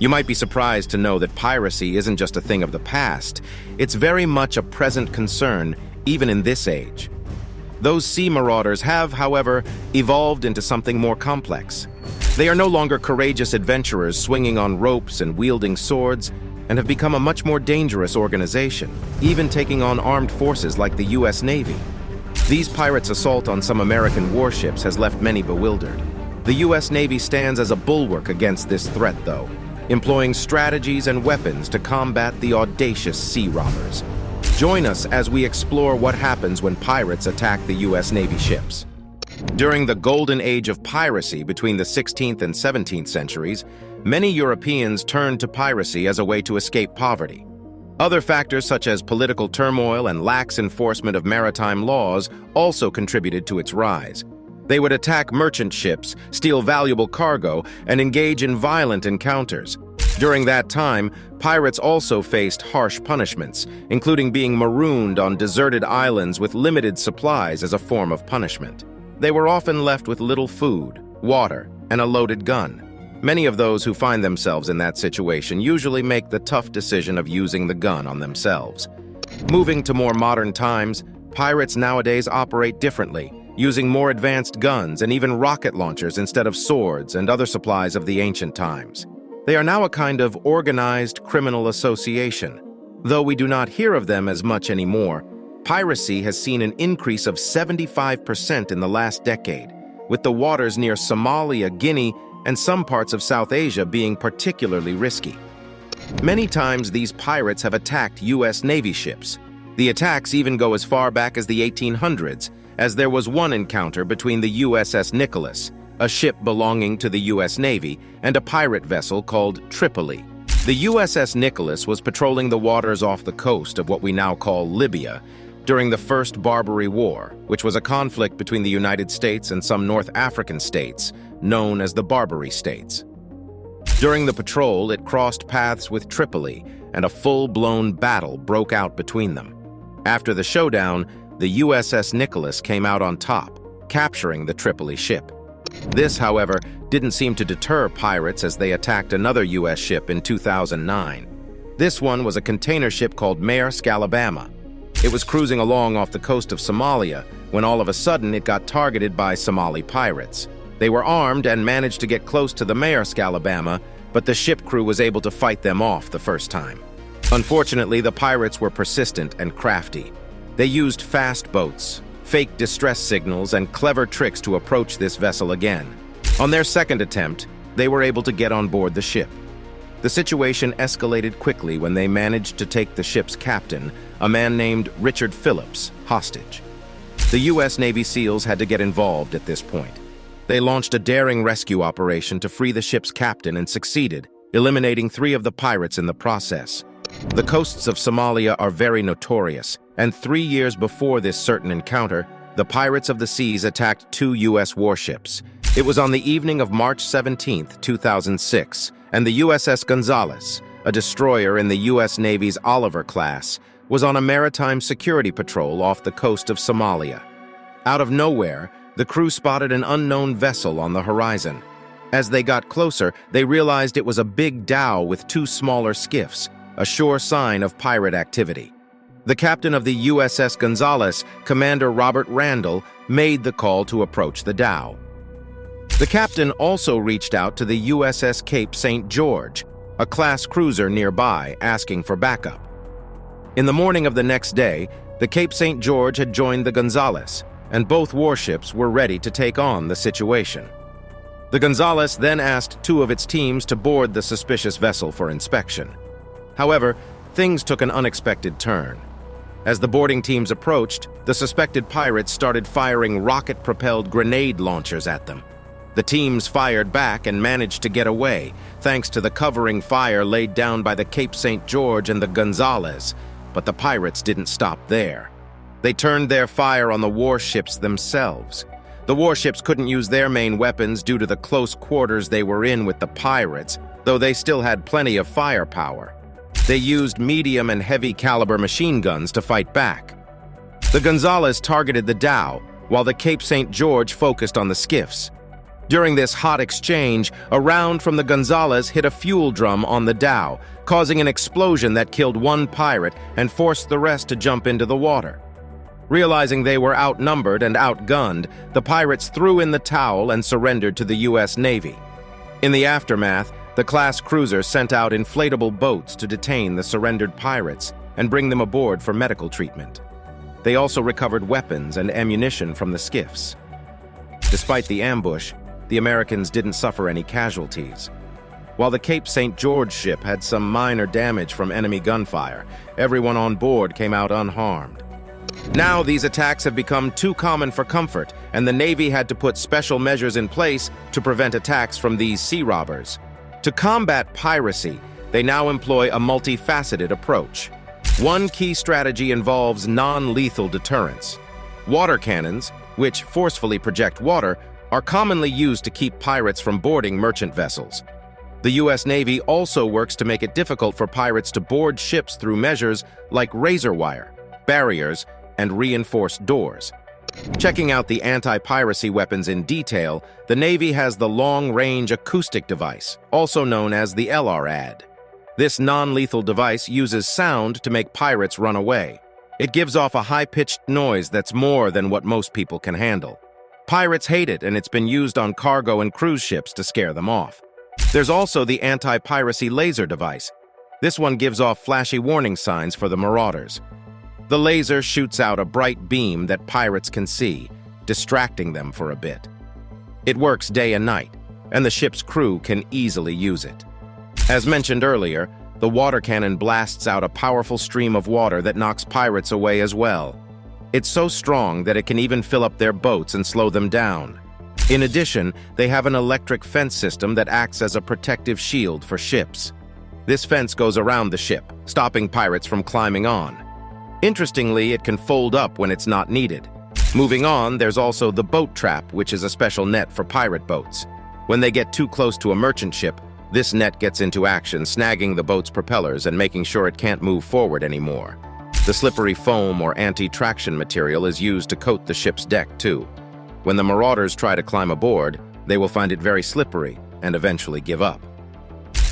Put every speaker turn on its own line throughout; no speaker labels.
You might be surprised to know that piracy isn't just a thing of the past. It's very much a present concern, even in this age. Those sea marauders have, however, evolved into something more complex. They are no longer courageous adventurers swinging on ropes and wielding swords, and have become a much more dangerous organization, even taking on armed forces like the U.S. Navy. These pirates' assault on some American warships has left many bewildered. The U.S. Navy stands as a bulwark against this threat, though, employing strategies and weapons to combat the audacious sea robbers. Join us as we explore what happens when pirates attack the U.S. Navy ships. During the golden age of piracy between the 16th and 17th centuries, many Europeans turned to piracy as a way to escape poverty. Other factors such as political turmoil and lax enforcement of maritime laws also contributed to its rise. They would attack merchant ships, steal valuable cargo, and engage in violent encounters. During that time, pirates also faced harsh punishments, including being marooned on deserted islands with limited supplies as a form of punishment. They were often left with little food, water, and a loaded gun. Many of those who find themselves in that situation usually make the tough decision of using the gun on themselves. Moving to more modern times, pirates nowadays operate differently, using more advanced guns and even rocket launchers instead of swords and other supplies of the ancient times. They are now a kind of organized criminal association. Though we do not hear of them as much anymore, piracy has seen an increase of 75% in the last decade, with the waters near Somalia, Guinea, and some parts of South Asia being particularly risky. Many times these pirates have attacked U.S. Navy ships. The attacks even go as far back as the 1800s, as there was one encounter between the USS Nicholas, a ship belonging to the U.S. Navy, and a pirate vessel called Tripoli. The USS Nicholas was patrolling the waters off the coast of what we now call Libya during the First Barbary War, which was a conflict between the United States and some North African states, known as the Barbary States. During the patrol, it crossed paths with Tripoli, and a full-blown battle broke out between them. After the showdown, the USS Nicholas came out on top, capturing the Tripoli ship. This, however, didn't seem to deter pirates as they attacked another U.S. ship in 2009. This one was a container ship called Maersk, Alabama. It was cruising along off the coast of Somalia when all of a sudden it got targeted by Somali pirates. They were armed and managed to get close to the Maersk, Alabama, but the ship crew was able to fight them off the first time. Unfortunately, the pirates were persistent and crafty. They used fast boats, fake distress signals, and clever tricks to approach this vessel again. On their second attempt, they were able to get on board the ship. The situation escalated quickly when they managed to take the ship's captain, a man named Richard Phillips, hostage. The U.S. Navy SEALs had to get involved at this point. They launched a daring rescue operation to free the ship's captain and succeeded, eliminating 3 of the pirates in the process. The coasts of Somalia are very notorious, and 3 years before this certain encounter, the pirates of the seas attacked 2 U.S. warships. It was on the evening of March 17, 2006, and the USS Gonzales, a destroyer in the U.S. Navy's Oliver class, was on a maritime security patrol off the coast of Somalia. Out of nowhere, the crew spotted an unknown vessel on the horizon. As they got closer, they realized it was a big dhow with 2 smaller skiffs, a sure sign of pirate activity. The captain of the USS Gonzales, Commander Robert Randall, made the call to approach the dhow. The captain also reached out to the USS Cape St. George, a class cruiser nearby, asking for backup. In the morning of the next day, the Cape St. George had joined the Gonzales, and both warships were ready to take on the situation. The Gonzales then asked 2 of its teams to board the suspicious vessel for inspection. However, things took an unexpected turn. As the boarding teams approached, the suspected pirates started firing rocket-propelled grenade launchers at them. The teams fired back and managed to get away, thanks to the covering fire laid down by the Cape St. George and the Gonzales, but the pirates didn't stop there. They turned their fire on the warships themselves. The warships couldn't use their main weapons due to the close quarters they were in with the pirates, though they still had plenty of firepower. They used medium and heavy caliber machine guns to fight back. The Gonzales targeted the dhow, while the Cape St. George focused on the skiffs. During this hot exchange, a round from the Gonzales hit a fuel drum on the dhow, causing an explosion that killed one pirate and forced the rest to jump into the water. Realizing they were outnumbered and outgunned, the pirates threw in the towel and surrendered to the U.S. Navy. In the aftermath, the class cruiser sent out inflatable boats to detain the surrendered pirates and bring them aboard for medical treatment. They also recovered weapons and ammunition from the skiffs. Despite the ambush, the Americans didn't suffer any casualties. While the Cape St. George ship had some minor damage from enemy gunfire, everyone on board came out unharmed. Now these attacks have become too common for comfort, and the Navy had to put special measures in place to prevent attacks from these sea robbers. To combat piracy, they now employ a multifaceted approach. One key strategy involves non-lethal deterrence. Water cannons, which forcefully project water, are commonly used to keep pirates from boarding merchant vessels. The U.S. Navy also works to make it difficult for pirates to board ships through measures like razor wire, barriers, and reinforced doors. Checking out the anti-piracy weapons in detail, the Navy has the long-range acoustic device, also known as the LRAD. This non-lethal device uses sound to make pirates run away. It gives off a high-pitched noise that's more than what most people can handle. Pirates hate it, and it's been used on cargo and cruise ships to scare them off. There's also the anti-piracy laser device. This one gives off flashy warning signs for the marauders. The laser shoots out a bright beam that pirates can see, distracting them for a bit. It works day and night, and the ship's crew can easily use it. As mentioned earlier, the water cannon blasts out a powerful stream of water that knocks pirates away as well. It's so strong that it can even fill up their boats and slow them down. In addition, they have an electric fence system that acts as a protective shield for ships. This fence goes around the ship, stopping pirates from climbing on. Interestingly, it can fold up when it's not needed. Moving on, there's also the boat trap, which is a special net for pirate boats. When they get too close to a merchant ship, this net gets into action, snagging the boat's propellers and making sure it can't move forward anymore. The slippery foam or anti-traction material is used to coat the ship's deck, too. When the marauders try to climb aboard, they will find it very slippery and eventually give up.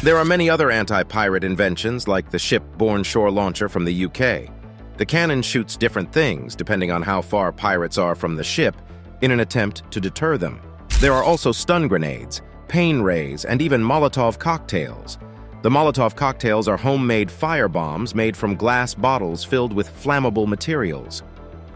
There are many other anti-pirate inventions, like the ship-borne shore launcher from the UK. The cannon shoots different things, depending on how far pirates are from the ship, in an attempt to deter them. There are also stun grenades, pain rays, and even Molotov cocktails. The Molotov cocktails are homemade fire bombs made from glass bottles filled with flammable materials.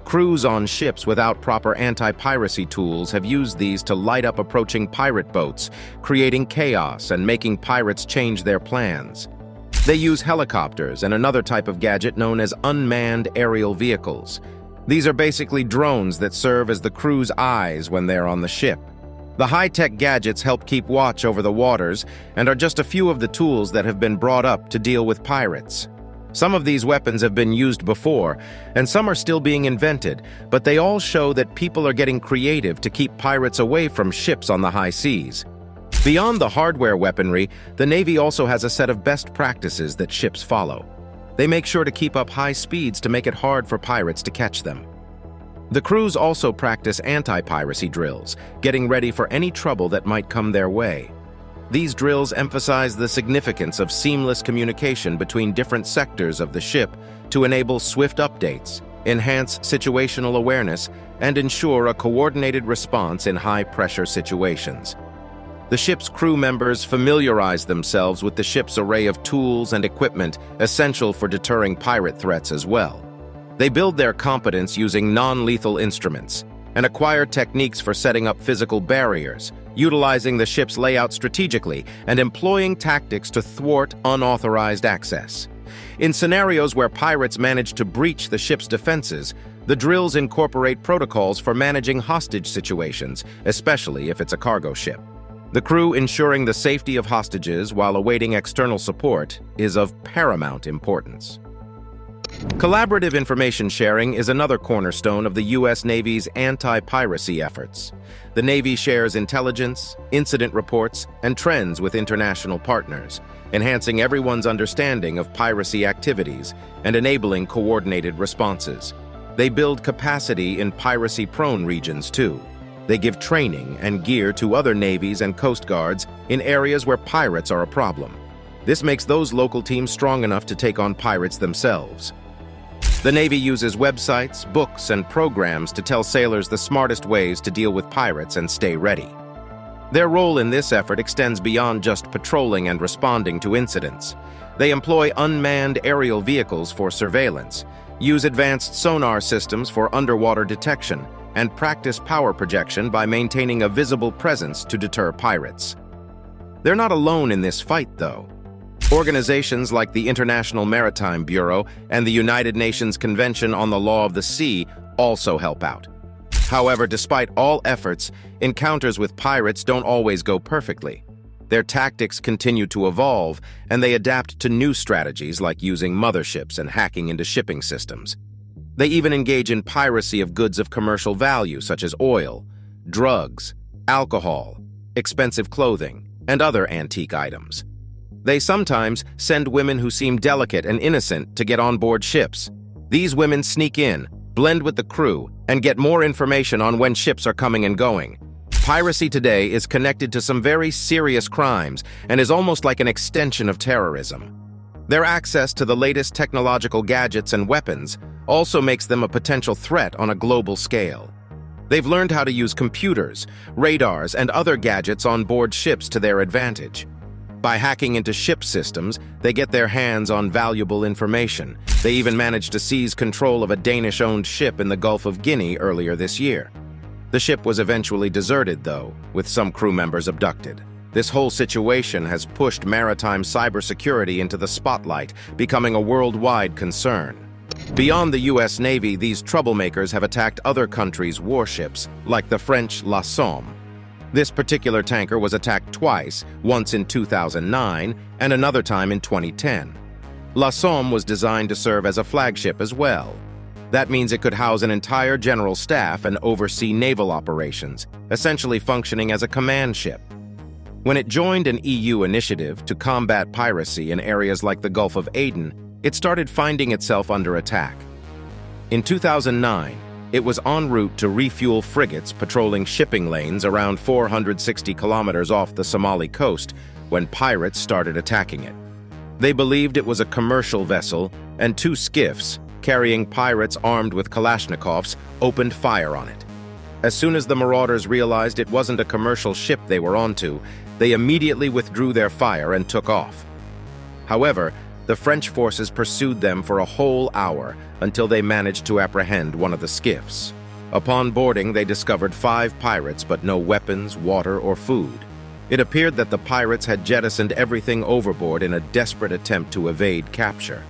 Crews on ships without proper anti-piracy tools have used these to light up approaching pirate boats, creating chaos and making pirates change their plans. They use helicopters and another type of gadget known as unmanned aerial vehicles. These are basically drones that serve as the crew's eyes when they're on the ship. The high-tech gadgets help keep watch over the waters and are just a few of the tools that have been brought up to deal with pirates. Some of these weapons have been used before, and some are still being invented, but they all show that people are getting creative to keep pirates away from ships on the high seas. Beyond the hardware weaponry, the Navy also has a set of best practices that ships follow. They make sure to keep up high speeds to make it hard for pirates to catch them. The crews also practice anti-piracy drills, getting ready for any trouble that might come their way. These drills emphasize the significance of seamless communication between different sectors of the ship to enable swift updates, enhance situational awareness, and ensure a coordinated response in high-pressure situations. The ship's crew members familiarize themselves with the ship's array of tools and equipment essential for deterring pirate threats as well. They build their competence using non-lethal instruments and acquire techniques for setting up physical barriers, utilizing the ship's layout strategically and employing tactics to thwart unauthorized access. In scenarios where pirates manage to breach the ship's defenses, the drills incorporate protocols for managing hostage situations, especially if it's a cargo ship. The crew ensuring the safety of hostages while awaiting external support is of paramount importance. Collaborative information sharing is another cornerstone of the U.S. Navy's anti-piracy efforts. The Navy shares intelligence, incident reports, and trends with international partners, enhancing everyone's understanding of piracy activities and enabling coordinated responses. They build capacity in piracy-prone regions, too. They give training and gear to other navies and coast guards in areas where pirates are a problem. This makes those local teams strong enough to take on pirates themselves. The Navy uses websites, books, and programs to tell sailors the smartest ways to deal with pirates and stay ready. Their role in this effort extends beyond just patrolling and responding to incidents. They employ unmanned aerial vehicles for surveillance, use advanced sonar systems for underwater detection, and practice power projection by maintaining a visible presence to deter pirates. They're not alone in this fight, though. Organizations like the International Maritime Bureau and the United Nations Convention on the Law of the Sea also help out. However, despite all efforts, encounters with pirates don't always go perfectly. Their tactics continue to evolve, and they adapt to new strategies like using motherships and hacking into shipping systems. They even engage in piracy of goods of commercial value such as oil, drugs, alcohol, expensive clothing, and other antique items. They sometimes send women who seem delicate and innocent to get on board ships. These women sneak in, blend with the crew, and get more information on when ships are coming and going. Piracy today is connected to some very serious crimes and is almost like an extension of terrorism. Their access to the latest technological gadgets and weapons also makes them a potential threat on a global scale. They've learned how to use computers, radars, and other gadgets on board ships to their advantage. By hacking into ship systems, they get their hands on valuable information. They even managed to seize control of a Danish-owned ship in the Gulf of Guinea earlier this year. The ship was eventually deserted, though, with some crew members abducted. This whole situation has pushed maritime cybersecurity into the spotlight, becoming a worldwide concern. Beyond the U.S. Navy, these troublemakers have attacked other countries' warships, like the French La Somme. This particular tanker was attacked twice, once in 2009 and another time in 2010. La Somme was designed to serve as a flagship as well. That means it could house an entire general staff and oversee naval operations, essentially functioning as a command ship. When it joined an EU initiative to combat piracy in areas like the Gulf of Aden, it started finding itself under attack. In 2009, it was en route to refuel frigates patrolling shipping lanes around 460 kilometers off the Somali coast when pirates started attacking it. They believed it was a commercial vessel, and two skiffs, carrying pirates armed with Kalashnikovs, opened fire on it. As soon as the marauders realized it wasn't a commercial ship they were onto, they immediately withdrew their fire and took off. However, the French forces pursued them for a whole hour until they managed to apprehend one of the skiffs. Upon boarding, they discovered 5 pirates but no weapons, water, or food. It appeared that the pirates had jettisoned everything overboard in a desperate attempt to evade capture.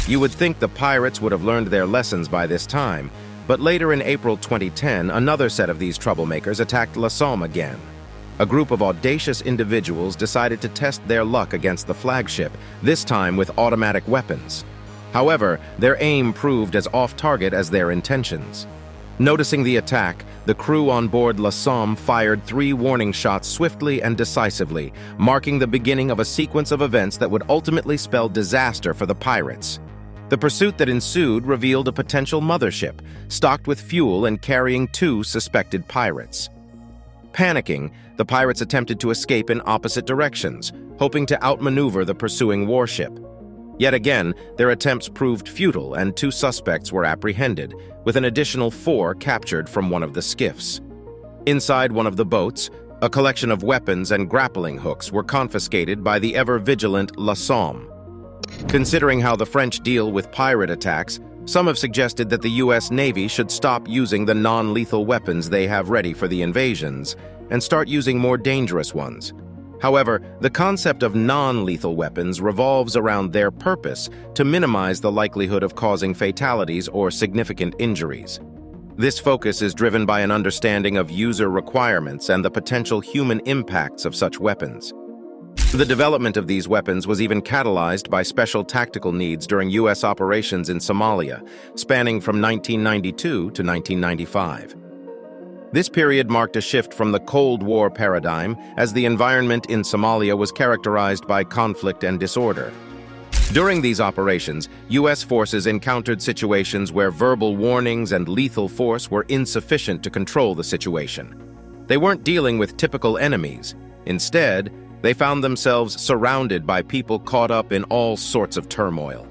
You would think the pirates would have learned their lessons by this time, but later in April 2010, another set of these troublemakers attacked La Somme again. A group of audacious individuals decided to test their luck against the flagship, this time with automatic weapons. However, their aim proved as off-target as their intentions. Noticing the attack, the crew on board La Somme fired 3 warning shots swiftly and decisively, marking the beginning of a sequence of events that would ultimately spell disaster for the pirates. The pursuit that ensued revealed a potential mothership, stocked with fuel and carrying 2 suspected pirates. Panicking, the pirates attempted to escape in opposite directions, hoping to outmaneuver the pursuing warship. Yet again, their attempts proved futile and 2 suspects were apprehended, with an additional 4 captured from one of the skiffs. Inside one of the boats, a collection of weapons and grappling hooks were confiscated by the ever-vigilant La Somme. Considering how the French deal with pirate attacks, some have suggested that the U.S. Navy should stop using the non-lethal weapons they have ready for the invasions and start using more dangerous ones. However, the concept of non-lethal weapons revolves around their purpose to minimize the likelihood of causing fatalities or significant injuries. This focus is driven by an understanding of user requirements and the potential human impacts of such weapons. The development of these weapons was even catalyzed by special tactical needs during U.S. operations in Somalia, spanning from 1992 to 1995. This period marked a shift from the Cold War paradigm, as the environment in Somalia was characterized by conflict and disorder. During these operations, U.S. forces encountered situations where verbal warnings and lethal force were insufficient to control the situation. They weren't dealing with typical enemies. Instead, they found themselves surrounded by people caught up in all sorts of turmoil.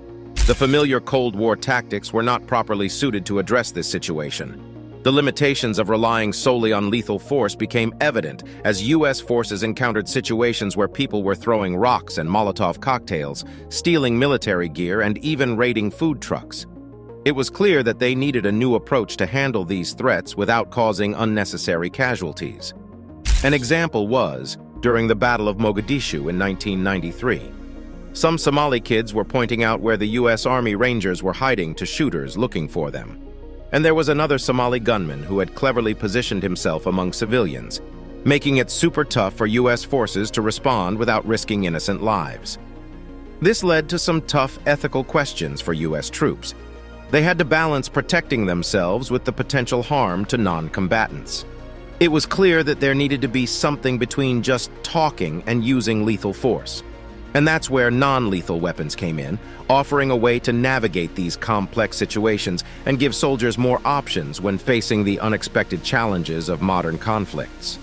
The familiar Cold War tactics were not properly suited to address this situation. The limitations of relying solely on lethal force became evident as U.S. forces encountered situations where people were throwing rocks and Molotov cocktails, stealing military gear, and even raiding food trucks. It was clear that they needed a new approach to handle these threats without causing unnecessary casualties. An example was during the Battle of Mogadishu in 1993. Some Somali kids were pointing out where the U.S. Army Rangers were hiding to shooters looking for them. And there was another Somali gunman who had cleverly positioned himself among civilians, making it super tough for U.S. forces to respond without risking innocent lives. This led to some tough ethical questions for U.S. troops. They had to balance protecting themselves with the potential harm to non-combatants. It was clear that there needed to be something between just talking and using lethal force. And that's where non-lethal weapons came in, offering a way to navigate these complex situations and give soldiers more options when facing the unexpected challenges of modern conflicts.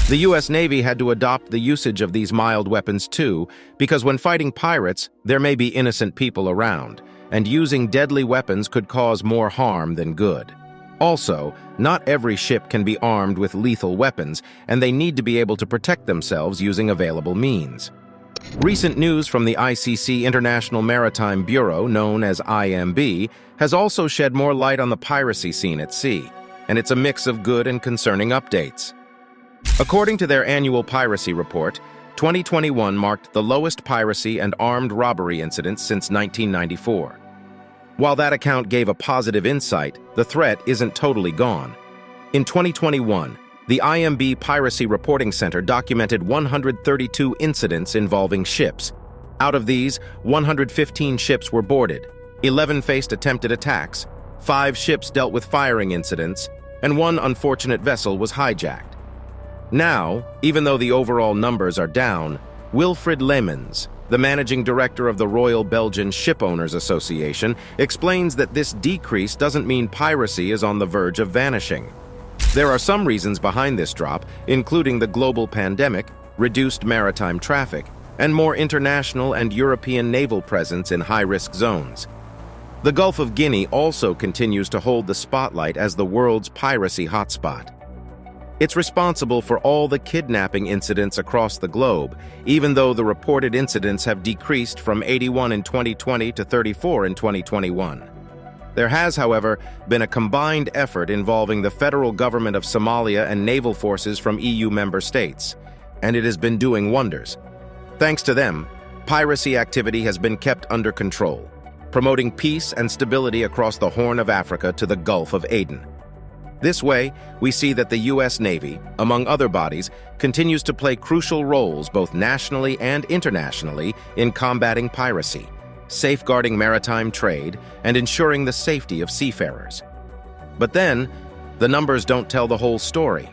The U.S. Navy had to adopt the usage of these mild weapons too, because when fighting pirates, there may be innocent people around, and using deadly weapons could cause more harm than good. Also, not every ship can be armed with lethal weapons, and they need to be able to protect themselves using available means. Recent news from the ICC International Maritime Bureau, known as IMB, has also shed more light on the piracy scene at sea, and it's a mix of good and concerning updates. According to their annual piracy report, 2021 marked the lowest piracy and armed robbery incidents since 1994. While that account gave a positive insight, the threat isn't totally gone. In 2021, the IMB Piracy Reporting Center documented 132 incidents involving ships. Out of these, 115 ships were boarded, 11 faced attempted attacks, 5 ships dealt with firing incidents, and 1 unfortunate vessel was hijacked. Now, even though the overall numbers are down, Wilfred Leemans, the managing director of the Royal Belgian Shipowners Association, explains that this decrease doesn't mean piracy is on the verge of vanishing. There are some reasons behind this drop, including the global pandemic, reduced maritime traffic, and more international and European naval presence in high-risk zones. The Gulf of Guinea also continues to hold the spotlight as the world's piracy hotspot. It's responsible for all the kidnapping incidents across the globe, even though the reported incidents have decreased from 81 in 2020 to 34 in 2021. There has, however, been a combined effort involving the federal government of Somalia and naval forces from EU member states, and it has been doing wonders. Thanks to them, piracy activity has been kept under control, promoting peace and stability across the Horn of Africa to the Gulf of Aden. This way, we see that the U.S. Navy, among other bodies, continues to play crucial roles both nationally and internationally in combating piracy, safeguarding maritime trade, and ensuring the safety of seafarers. But then, the numbers don't tell the whole story.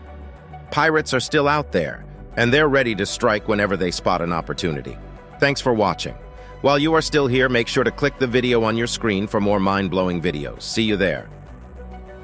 Pirates are still out there, and they're ready to strike whenever they spot an opportunity. Thanks for watching. While you are still here, make sure to click the video on your screen for more mind-blowing videos. See you there.